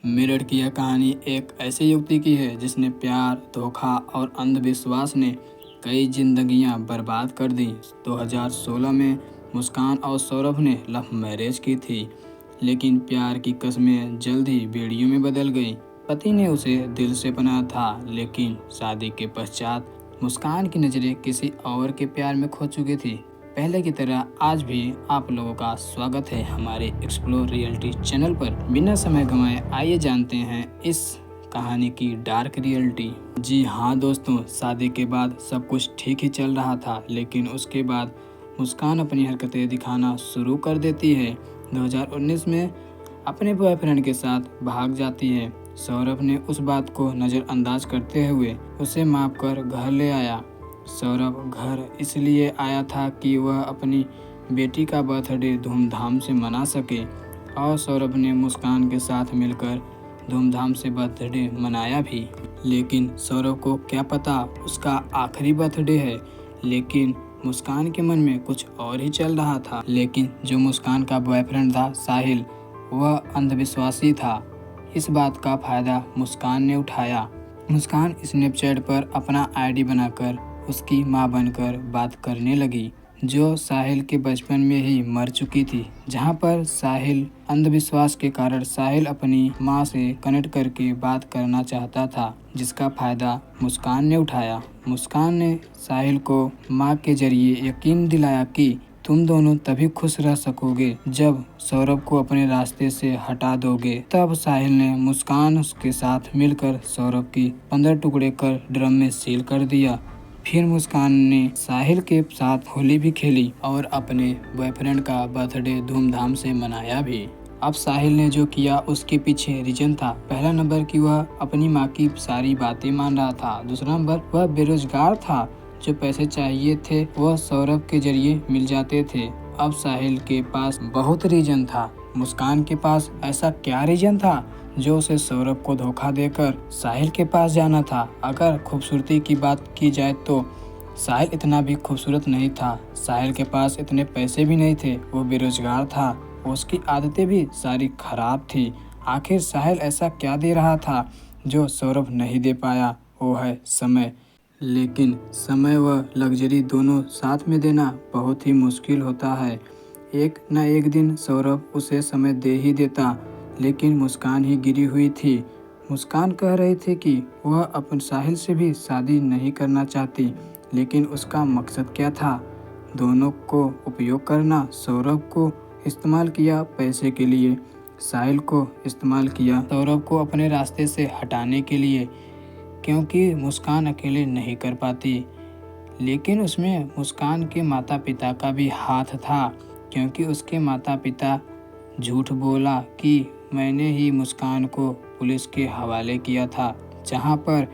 मेरठ की यह कहानी एक ऐसी युवती की है जिसने प्यार, धोखा और अंधविश्वास ने कई जिंदगियां बर्बाद कर दी। 2016 में मुस्कान और सौरभ ने लव मैरिज की थी, लेकिन प्यार की कस्में जल्द ही बेड़ियों में बदल गई। पति ने उसे दिल से अपनाया था, लेकिन शादी के पश्चात मुस्कान की नज़रें किसी और के प्यार में खो चुकी थी। पहले की तरह आज भी आप लोगों का स्वागत है हमारे एक्सप्लोर रियलिटी चैनल पर। बिना समय गंवाए आइए जानते हैं इस कहानी की डार्क रियलिटी। जी हाँ दोस्तों, शादी के बाद सब कुछ ठीक ही चल रहा था, लेकिन उसके बाद मुस्कान अपनी हरकतें दिखाना शुरू कर देती है। 2019 में अपने बॉयफ्रेंड के साथ भाग जाती है। सौरभ ने उस बात को नज़रअंदाज करते हुए उसे माफ कर घर ले आया। सौरभ घर इसलिए आया था कि वह अपनी बेटी का बर्थडे धूमधाम से मना सके, और सौरभ ने मुस्कान के साथ मिलकर धूमधाम से बर्थडे मनाया भी। लेकिन सौरभ को क्या पता उसका आखिरी बर्थडे है, लेकिन मुस्कान के मन में कुछ और ही चल रहा था। लेकिन जो मुस्कान का बॉयफ्रेंड था साहिल, वह अंधविश्वासी था। इस बात का फायदा मुस्कान ने उठाया। मुस्कान स्नैपचैट पर अपना आईडी बनाकर उसकी मां बनकर बात करने लगी, जो साहिल के बचपन में ही मर चुकी थी। जहां पर साहिल अंधविश्वास के कारण साहिल अपनी मां से कनेक्ट करके बात करना चाहता था, जिसका फायदा मुस्कान ने उठाया। मुस्कान ने साहिल को मां के जरिए यकीन दिलाया कि तुम दोनों तभी खुश रह सकोगे जब सौरभ को अपने रास्ते से हटा दोगे। तब साहिल ने मुस्कान के साथ मिलकर सौरभ की 15 टुकड़े कर ड्रम में सील कर दिया। फिर मुस्कान ने साहिल के साथ होली भी खेली और अपने बॉयफ्रेंड का बर्थडे धूमधाम से मनाया भी। अब साहिल ने जो किया उसके पीछे रीजन था। पहला नंबर कि वह अपनी माँ की सारी बातें मान रहा था। दूसरा नंबर, वह बेरोजगार था। जो पैसे चाहिए थे वह सौरभ के जरिए मिल जाते थे। अब साहिल के पास बहुत रीजन था। मुस्कान के पास ऐसा क्या रीजन था जो उसे सौरभ को धोखा देकर साहिल के पास जाना था? अगर खूबसूरती की बात की जाए तो साहिल इतना भी खूबसूरत नहीं था। साहिल के पास इतने पैसे भी नहीं थे। वो बेरोजगार था। उसकी आदतें भी सारी खराब थी। आखिर साहिल ऐसा क्या दे रहा था जो सौरभ नहीं दे पाया? वो है समय। लेकिन समय व लग्जरी दोनों साथ में देना बहुत ही मुश्किल होता है। एक न एक दिन सौरभ उसे समय दे ही देता, लेकिन मुस्कान ही गिरी हुई थी। मुस्कान कह रही थी कि वह अपन साहिल से भी शादी नहीं करना चाहती, लेकिन उसका मकसद क्या था? दोनों को उपयोग करना। सौरभ को इस्तेमाल किया पैसे के लिए, साहिल को इस्तेमाल किया सौरभ को अपने रास्ते से हटाने के लिए, क्योंकि मुस्कान अकेले नहीं कर पाती। लेकिन उसमें मुस्कान के माता पिता का भी हाथ था, क्योंकि उसके माता पिता झूठ बोला कि मैंने ही मुस्कान को पुलिस के हवाले किया था। जहां पर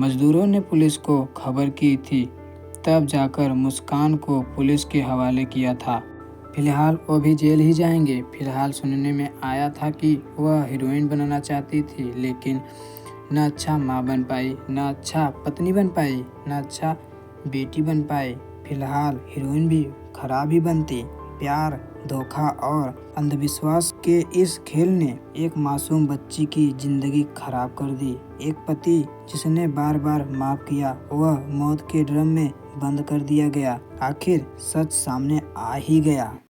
मजदूरों ने पुलिस को खबर की थी, तब जाकर मुस्कान को पुलिस के हवाले किया था। फिलहाल वो भी जेल ही जाएंगे। फिलहाल सुनने में आया था कि वह हीरोइन बनना चाहती थी, लेकिन न अच्छा माँ बन पाई, न अच्छा पत्नी बन पाई, न अच्छा बेटी बन पाई। फिलहाल हीरोइन भी खराब ही बनती। प्यार, धोखा और अंधविश्वास के इस खेल ने एक मासूम बच्ची की जिंदगी खराब कर दी। एक पति जिसने बार बार माफ किया, वह मौत के ड्रम में बंद कर दिया गया। आखिर सच सामने आ ही गया।